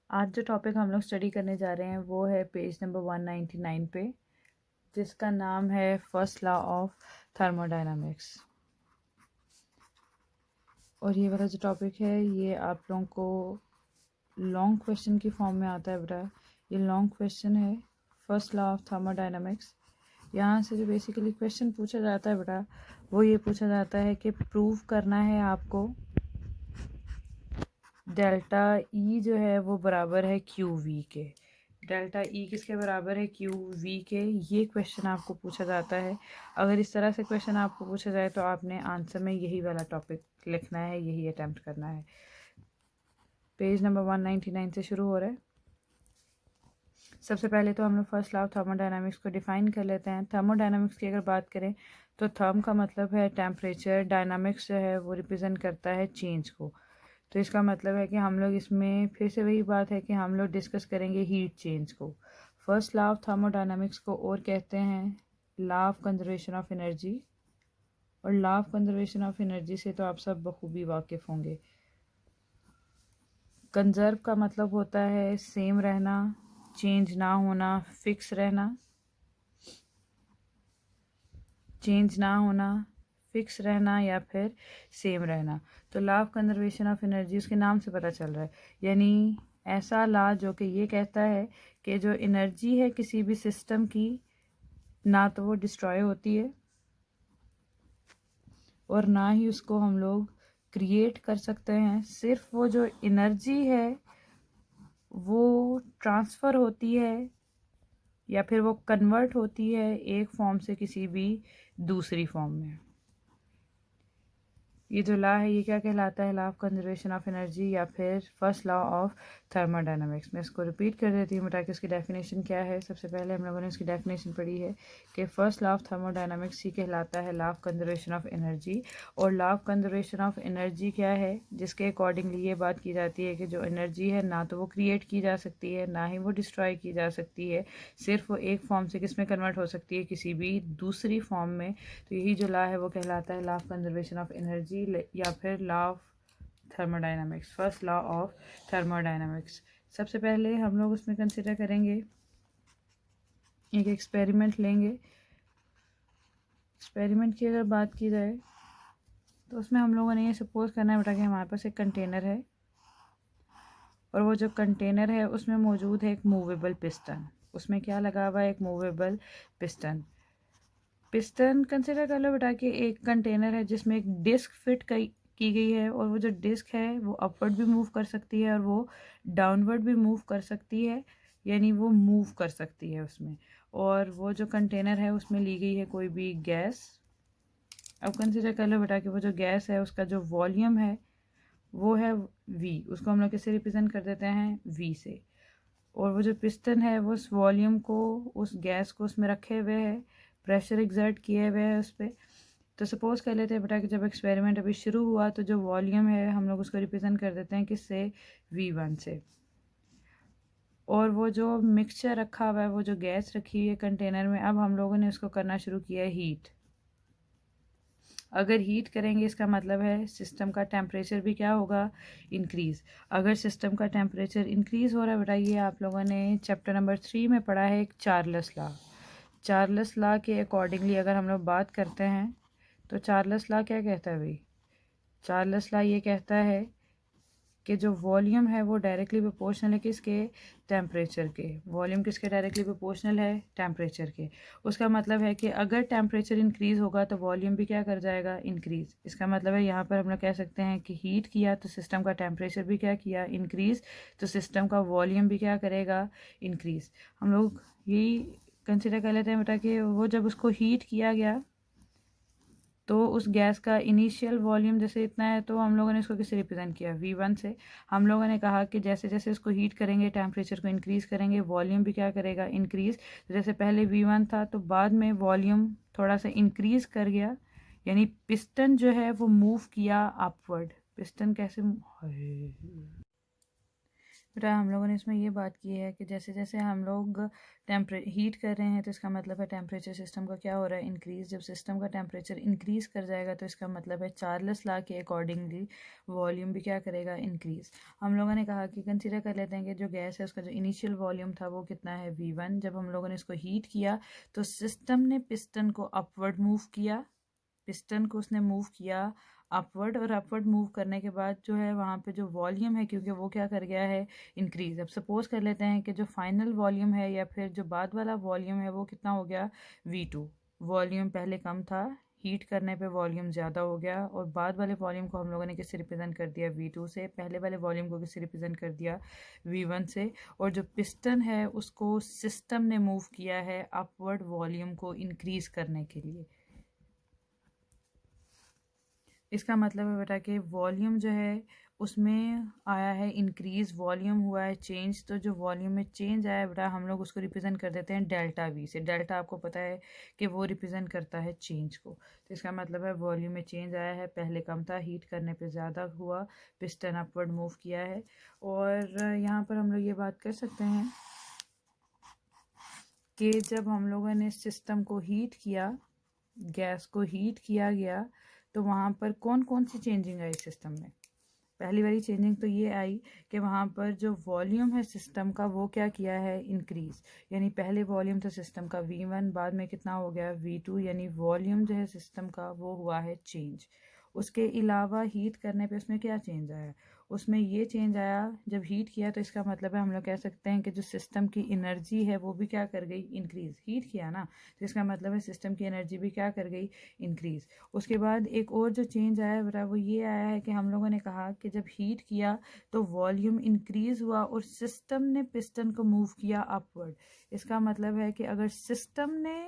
आज जो टॉपिक हम लोग स्टडी करने जा रहे हैं वो है पेज नंबर 199 पे, जिसका नाम है फर्स्ट लॉ ऑफ थर्मोडायनामिक्स। और ये वाला जो टॉपिक है ये आप लोगों को लॉन्ग क्वेश्चन की फॉर्म में आता है बेटा। ये लॉन्ग क्वेश्चन है, फर्स्ट लॉ ऑफ थर्मोडायनामिक्स। यहाँ से जो बेसिकली क्वेश्चन पूछा जाता है बेटा, वो ये पूछा जाता है कि प्रूव करना है आपको डेल्टा ई जो है वो बराबर है क्यू वी के। डेल्टा ई किसके बराबर है? क्यू वी के। ये क्वेश्चन आपको पूछा जाता है। अगर इस तरह से क्वेश्चन आपको पूछा जाए तो आपने आंसर में यही वाला टॉपिक लिखना है, यही अटैम्प्ट करना है। पेज नंबर 199 से शुरू हो रहा है। सबसे पहले तो हम लोग फर्स्ट लॉ ऑफ थर्मोडायनामिक्स को डिफाइन कर लेते हैं। थर्मोडायनामिक्स की अगर बात करें तो थर्म का मतलब है टेम्परेचर, डायनामिक्स जो है वो रिप्रेजेंट करता है चेंज को। तो इसका मतलब है कि हम लोग इसमें फिर से वही बात है कि हम लोग डिस्कस करेंगे हीट चेंज को। फर्स्ट लॉ ऑफ थर्मोडायनामिक्स को और कहते हैं law of conservation of energy. और law of conservation of energy से तो आप सब बखूबी वाकिफ़ होंगे। कंजर्व का मतलब होता है सेम रहना, चेंज ना होना, फिक्स रहना। चेंज ना होना, फिक्स रहना या फिर सेम रहना। तो law of conservation of energy उसके नाम से पता चल रहा है, यानी ऐसा लॉ जो कि ये कहता है कि जो एनर्जी है किसी भी सिस्टम की, ना तो वो डिस्ट्रॉय होती है और ना ही उसको हम लोग क्रिएट कर सकते हैं। सिर्फ वो जो एनर्जी है वो ट्रांसफ़र होती है या फिर वो कन्वर्ट होती है एक फॉर्म से किसी भी दूसरी फॉर्म में। ये जो लॉ है ये क्या कहलाता है? Law of conservation of energy या फिर फर्स्ट लॉ ऑफ थर्मोडायनामिक्स। मैं इसको रिपीट कर देती हूँ बेटा कि इसकी डेफिनेशन क्या है। सबसे पहले हम लोगों ने इसकी डेफिनेशन पढ़ी है कि फर्स्ट लॉ ऑफ थर्मोडायनामिक्स ही कहलाता है law of conservation of energy. और law of conservation of energy क्या है? जिसके अकॉर्डिंगली ये बात की जाती है कि जो एनर्जी है ना तो वो क्रिएट की जा सकती है, ना ही वो डिस्ट्रॉय की जा सकती है। सिर्फ वो एक फॉर्म से किस में कन्वर्ट हो सकती है? किसी भी दूसरी फॉर्म में। तो यही जो लॉ है वो कहलाता है law of conservation of energy या फिर law of thermodynamics, first law of thermodynamics. सबसे पहले हम लोग उसमें कंसिडर करेंगे, एक एक्सपेरिमेंट लेंगे। एक्सपेरिमेंट की अगर बात की जाए तो उसमें हम लोगों ने ये सपोज करना है बेटा कि हमारे पास एक कंटेनर है और वो जो कंटेनर है उसमें मौजूद है एक मूवेबल पिस्टन। उसमें क्या लगा हुआ है? एक मूवेबल पिस्टन। पिस्टन कंसिडर कर लो बेटा कि एक कंटेनर है जिसमें एक डिस्क फिट की गई है और वो जो डिस्क है वो अपवर्ड भी मूव कर सकती है और वो डाउनवर्ड भी मूव कर सकती है, यानी वो मूव कर सकती है उसमें। और वो जो कंटेनर है उसमें ली गई है कोई भी गैस। अब कंसिडर कर लो बेटा कि वो जो गैस है उसका जो वॉल्यूम है वो है वी। उसको हम लोग कैसे रिप्रेजेंट कर देते हैं? वी से। और वो जो पिस्टन है वो उस वॉल्यूम को, उस गैस को उसमें रखे हुए है, प्रेशर एग्जर्ट किए हुए है उस पर। तो सपोज़ कर लेते हैं बेटा कि जब एक्सपेरिमेंट अभी शुरू हुआ तो जो वॉल्यूम है हम लोग उसको रिप्रेजेंट कर देते हैं किससे? V1 से। और वो जो मिक्सचर रखा हुआ है, वो जो गैस रखी हुई है कंटेनर में, अब हम लोगों ने उसको करना शुरू किया है हीट। अगर हीट करेंगे इसका मतलब है सिस्टम का टेम्परेचर भी क्या होगा? इंक्रीज़। अगर सिस्टम का टेम्परेचर इंक्रीज़ हो रहा है बेटा, ये आप लोगों ने चैप्टर नंबर 3 में पढ़ा है एक चार्ल्स लॉ। चार्ल्स लॉ के अकॉर्डिंगली अगर हम लोग बात करते हैं तो चार्ल्स लॉ क्या कहता है भाई? चार्ल्स लॉ ये कहता है कि जो वॉल्यूम है वो डायरेक्टली प्रोपोर्शनल है किसके? टेम्परेचर के। वॉल्यूम किसके डायरेक्टली प्रोपोर्शनल है? टेम्परेचर के। उसका मतलब है कि अगर टेम्परेचर इंक्रीज़ होगा तो वॉल्यूम भी क्या कर जाएगा? इंक्रीज़। इसका मतलब है यहाँ पर हम लोग कह सकते हैं कि हीट किया तो सिस्टम का टेम्परेचर भी क्या किया? इंक्रीज़। तो सिस्टम का वॉल्यूम भी क्या करेगा? इंक्रीज़। हम लोग यही कंसिडर कर लेते हैं बेटा कि वो जब उसको हीट किया गया तो उस गैस का इनिशियल वॉल्यूम जैसे इतना है, तो हम लोगों ने इसको किससे रिप्रेजेंट किया? V1 से। हम लोगों ने कहा कि जैसे जैसे इसको हीट करेंगे, टेम्परेचर को इंक्रीज़ करेंगे, वॉल्यूम भी क्या करेगा? इंक्रीज़। तो जैसे पहले V1 था तो बाद में वॉल्यूम थोड़ा सा इंक्रीज़ कर गया, यानी पिस्टन जो है वो मूव किया अपवर्ड। पिस्टन कैसे बेटा हम लोगों ने इसमें ये बात की है कि जैसे जैसे हम लोग हीट कर रहे हैं तो इसका मतलब है टेम्परेचर सिस्टम का क्या हो रहा है, इंक्रीज। जब सिस्टम का टेम्परेचर इंक्रीज कर जाएगा तो इसका मतलब है चार्ल्स लॉ के अकॉर्डिंगली वॉल्यूम भी क्या करेगा, इंक्रीज। हम लोगों ने कहा कि कंसीडर कर लेते हैं कि जो गैस है उसका जो इनिशियल वॉल्यूम था वो कितना है, V1। जब हम लोगों ने इसको हीट किया तो सिस्टम ने पिस्टन को अपवर्ड मूव किया, पिस्टन को उसने मूव किया अपवर्ड, और अपवर्ड मूव करने के बाद जो है वहाँ पे जो वॉल्यूम है, क्योंकि वो क्या कर गया है, इंक्रीज। अब सपोज कर लेते हैं कि जो फाइनल वॉल्यूम है या फिर जो बाद वाला वॉल्यूम है वो कितना हो गया, V2। वॉल्यूम पहले कम था, हीट करने पे वॉल्यूम ज़्यादा हो गया, और बाद वाले वॉल्यूम को हम लोगों ने किससे रिप्रेजेंट कर दिया, V2 से। पहले वाले वॉल्यूम को किससे रिप्रेजेंट कर दिया, V1 से। और जो पिस्टन है उसको सिस्टम ने मूव किया है अपवर्ड वॉल्यूम को इंक्रीज करने के लिए। इसका मतलब है बेटा कि वॉल्यूम जो है उसमें आया है इंक्रीज, वॉल्यूम हुआ है चेंज। तो जो वॉल्यूम में चेंज आया है बेटा हम लोग उसको रिप्रेजेंट कर देते हैं डेल्टा V से। डेल्टा आपको पता है कि वो रिप्रेजेंट करता है चेंज को। तो इसका मतलब है वॉल्यूम में चेंज आया है, पहले कम था, हीट करने पे ज़्यादा हुआ, पिस्टन अपवर्ड मूव किया है। और यहाँ पर हम लोग ये बात कर सकते हैं कि जब हम लोगों ने सिस्टम को हीट किया, गैस को हीट किया गया, तो वहाँ पर कौन कौन सी चेंजिंग आई सिस्टम में। पहली वाली चेंजिंग तो ये आई कि वहाँ पर जो वॉल्यूम है सिस्टम का वो क्या किया है, इंक्रीज। यानी पहले वॉल्यूम था सिस्टम का V1, बाद में कितना हो गया, V2। यानी वॉल्यूम जो है सिस्टम का वो हुआ है चेंज। उसके अलावा हीट करने पे उसमें क्या चेंज आया, उसमें ये चेंज आया, जब हीट किया तो इसका मतलब है हम लोग कह सकते हैं कि जो सिस्टम की एनर्जी है वो भी क्या कर गई, इंक्रीज। हीट किया ना, तो इसका मतलब है सिस्टम की एनर्जी भी क्या कर गई, इंक्रीज। उसके बाद एक और जो चेंज आया बेटा वो ये आया है कि हम लोगों ने कहा कि जब हीट किया तो वॉल्यूम इंक्रीज हुआ और सिस्टम ने पिस्टन को मूव किया अपवर्ड। इसका मतलब है कि अगर सिस्टम ने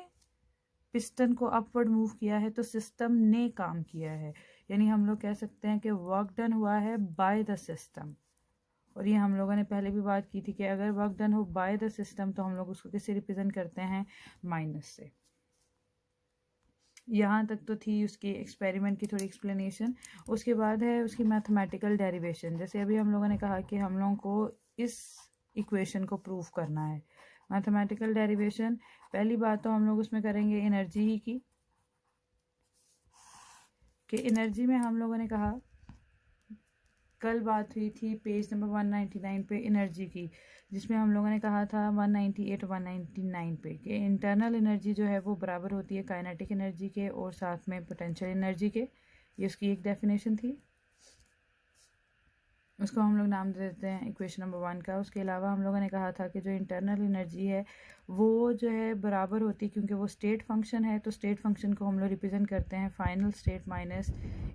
पिस्टन को अपवर्ड मूव किया है तो सिस्टम ने काम किया है। यानी हम लोग कह सकते हैं कि वर्क डन हुआ है बाय द सिस्टम। और ये हम लोगों ने पहले भी बात की थी कि अगर वर्क डन हो बाय द सिस्टम तो हम लोग उसको किससे रिप्रेजेंट करते हैं, माइनस से। यहाँ तक तो थी उसकी एक्सपेरिमेंट की थोड़ी एक्सप्लेनेशन। उसके बाद है उसकी मैथमेटिकल डेरिवेशन। जैसे अभी हम लोगों ने कहा कि हम लोगों को इस इक्वेशन को प्रूव करना है। मैथमेटिकल डेरिवेशन, पहली बात तो हम लोग उसमें करेंगे एनर्जी ही की, कि एनर्जी में हम लोगों ने कहा, कल बात हुई थी पेज नंबर 199 पे एनर्जी की, जिसमें हम लोगों ने कहा था 198 199 पे कि इंटरनल एनर्जी जो है वो बराबर होती है काइनेटिक एनर्जी के और साथ में पोटेंशियल एनर्जी के। ये उसकी एक डेफिनेशन थी, उसको हम लोग नाम दे देते हैं इक्वेशन नंबर 1 का। उसके अलावा हम लोगों ने कहा था कि जो इंटरनल एनर्जी है वो जो है बराबर होती है, क्योंकि वो स्टेट फंक्शन है, तो स्टेट फंक्शन को हम लोग रिप्रेजेंट करते हैं final state minus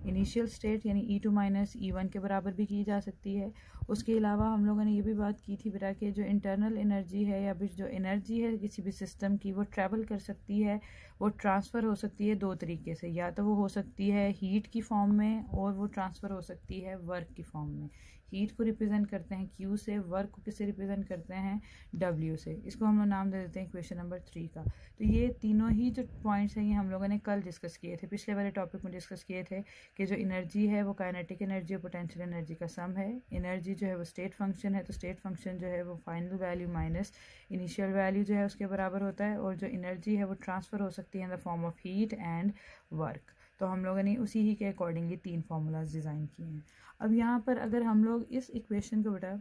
initial state, यानी E2 माइनस E1 के बराबर भी की जा सकती है। उसके अलावा हम लोगों ने ये भी बात की थी बेटा कि जो इंटरनल एनर्जी है या फिर जो एनर्जी है किसी भी सिस्टम की, वो ट्रैवल कर सकती है, वो ट्रांसफ़र हो सकती है दो तरीके से। या तो वो हो सकती है हीट की फॉर्म में, और वो ट्रांसफ़र हो सकती है वर्क की फॉर्म में। हीट को रिप्रेजेंट करते हैं Q से, वर्क को किससे रिप्रेजेंट करते हैं, W से। इसको हम लोग नाम दे देते हैं इक्वेशन नंबर 3 का। तो ये तीनों ही जो पॉइंट्स हैं ये हम लोगों ने कल डिस्कस किए थे, पिछले वाले टॉपिक में डिस्कस किए थे कि जो एनर्जी है वो काइनेटिक एनर्जी और पोटेंशियल एनर्जी का सम है। एनर्जी जो है वो स्टेट फंक्शन है, तो स्टेट फंक्शन जो है वो final value minus initial value जो है उसके बराबर होता है। और जो एनर्जी है वो ट्रांसफ़र हो सकती है in the form of heat and work. तो हम लोगों ने उसी ही के अकॉर्डिंगली 3 फार्मूलाज डिज़ाइन किए हैं। अब यहाँ पर अगर हम लोग इस इक्वेशन को बेटा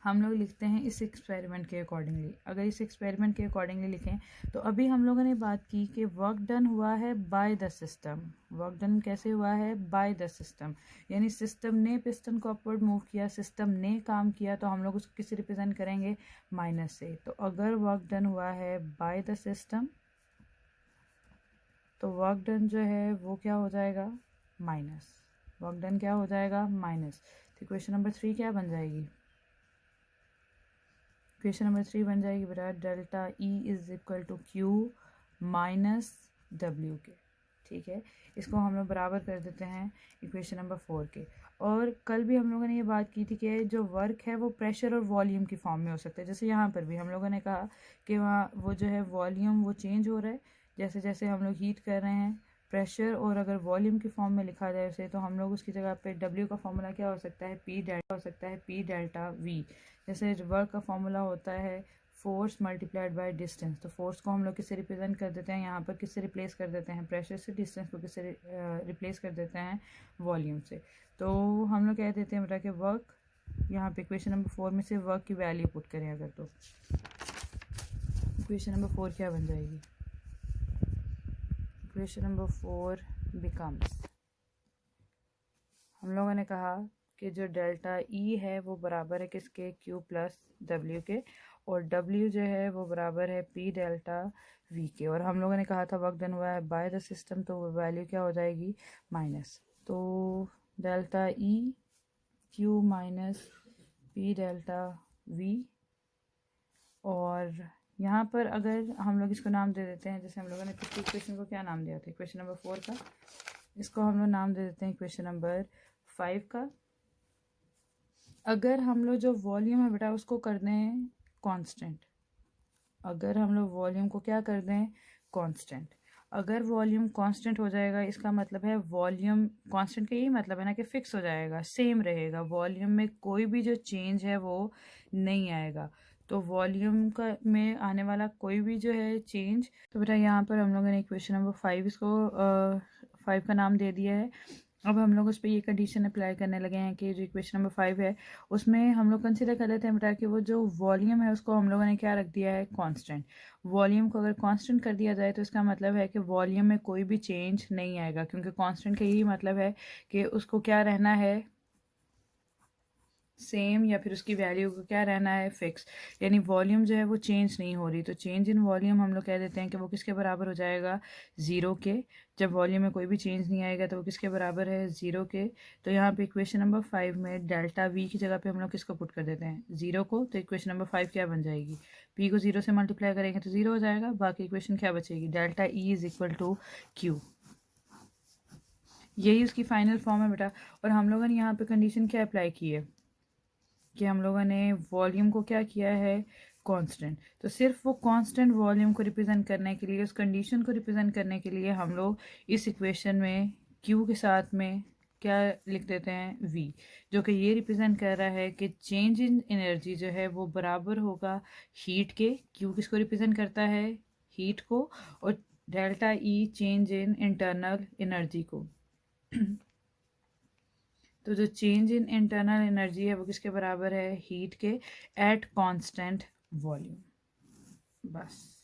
हम लोग लिखते हैं इस एक्सपेरिमेंट के अकॉर्डिंगली, अगर इस एक्सपेरिमेंट के अकॉर्डिंगली लिखें तो अभी हम लोगों ने बात की कि वर्क डन हुआ है by the system. Work done कैसे हुआ है, बाय द सिस्टम, यानी सिस्टम ने पिस्टन को अपवर्ड मूव किया, सिस्टम ने काम किया, तो हम लोग उसको किससे रिप्रेजेंट करेंगे, माइनस से। तो अगर वर्क डन हुआ है बाय द सिस्टम तो वर्क डन जो है वो क्या हो जाएगा, माइनस। वर्क डन क्या हो जाएगा, माइनस। तो इक्वेशन नंबर 3 क्या बन जाएगी, इक्वेशन नंबर 3 बन जाएगी बेटा delta E is equal to Q minus W के। ठीक है, इसको हम लोग बराबर कर देते हैं इक्वेशन नंबर 4 के। और कल भी हम लोगों ने ये बात की थी कि जो वर्क है वो प्रेशर और वॉल्यूम की फॉर्म में हो सकता है। जैसे यहाँ पर भी हम लोगों ने कहा कि वहाँ वो जो है वॉल्यूम वो चेंज हो रहा है, जैसे जैसे हम लोग हीट कर रहे हैं प्रेशर और अगर वॉल्यूम की फॉर्म में लिखा जाए उसे, तो हम लोग उसकी जगह पे W का फॉर्मूला क्या हो सकता है, P डेल्टा V। जैसे वर्क का फॉर्मूला होता है फोर्स मल्टीप्लाइड बाय डिस्टेंस, तो फोर्स को हम लोग किससे रिप्रेजेंट कर देते हैं, यहाँ पर किससे रिप्लेस कर देते हैं, प्रेशर से। डिस्टेंस को किससे रिप्लेस कर देते हैं, वॉल्यूम से। तो हम लोग कह देते हैं बेटा कि वर्क, यहाँ पे इक्वेशन नंबर 4 में से वर्क की वैल्यू पुट करें अगर, तो इक्वेशन नंबर 4 क्या बन जाएगी, इक्वेशन नंबर 4 बिकम्स, हम लोगों ने कहा कि जो डेल्टा ई है वो बराबर है किसके, Q प्लस W के, और W जो है वो बराबर है P डेल्टा V के। और हम लोगों ने कहा था वर्क डन हुआ है बाय द सिस्टम, तो वो वैल्यू क्या हो जाएगी, माइनस। तो delta E Q minus P delta V। और यहाँ पर अगर हम लोग इसको नाम दे देते हैं, जैसे हम लोगों ने पिछली इक्वेशन को क्या नाम दिया था, इक्वेशन नंबर 4 का, इसको हम लोग नाम दे देते हैं इक्वेशन नंबर 5 का। अगर हम लोग जो वॉल्यूम है बेटा उसको कर दें कांस्टेंट, अगर हम लोग वॉल्यूम को क्या कर दें, कांस्टेंट, अगर वॉल्यूम कांस्टेंट हो जाएगा इसका मतलब है वॉल्यूम कांस्टेंट का यही मतलब है ना कि फिक्स हो जाएगा, सेम रहेगा, वॉल्यूम में कोई भी जो चेंज है वो नहीं आएगा। तो वॉल्यूम का में आने वाला कोई भी जो है चेंज, तो बेटा यहाँ पर हम लोगों ने इक्वेशन नंबर 5 इसको 5 का नाम दे दिया है। अब हम लोग उस पर ये कंडीशन अप्लाई करने लगे हैं कि जो इक्वेशन नंबर 5 है उसमें हम लोग कंसिडर कर लेते हैं बेटा कि वो जो वॉल्यूम है उसको हम लोगों ने क्या रख दिया है, कांस्टेंट। वॉल्यूम को अगर कांस्टेंट कर दिया जाए तो इसका मतलब है कि वॉल्यूम में कोई भी चेंज नहीं आएगा, क्योंकि कांस्टेंट का यही मतलब है कि उसको क्या रहना है, सेम, या फिर उसकी वैल्यू को क्या रहना है, फिक्स। यानी वॉल्यूम जो है वो चेंज नहीं हो रही, तो चेंज इन वॉल्यूम हम लोग कह देते हैं कि वो किसके बराबर हो जाएगा, ज़ीरो के। जब वॉल्यूम में कोई भी चेंज नहीं आएगा तो वो किसके बराबर है, ज़ीरो के। तो यहाँ पे इक्वेशन नंबर 5 में डेल्टा वी की जगह पे हम लोग किसको पुट कर देते हैं, ज़ीरो को। तो इक्वेशन नंबर 5 क्या बन जाएगी, पी को ज़ीरो से मल्टीप्लाई करेंगे तो ज़ीरो हो जाएगा, बाकी इक्वेशन क्या बचेगी, delta E is equal to Q. यही उसकी फाइनल फॉर्म है बेटा। और हम लोगों ने यहाँ पे कंडीशन क्या अप्लाई की है कि हम लोगों ने वॉल्यूम को क्या किया है, कांस्टेंट। तो सिर्फ वो कांस्टेंट वॉल्यूम को रिप्रेजेंट करने के लिए, उस कंडीशन को रिप्रेजेंट करने के लिए हम लोग इस इक्वेशन में Q के साथ में क्या लिख देते हैं, V, जो कि ये रिप्रेजेंट कर रहा है कि चेंज इन एनर्जी जो है वो बराबर होगा हीट के। Q किसको रिप्रेजेंट करता है, हीट को, और delta E change in internal energy को। तो जो चेंज इन इंटरनल एनर्जी है वो किसके बराबर है, हीट के, एट कांस्टेंट वॉल्यूम। बस।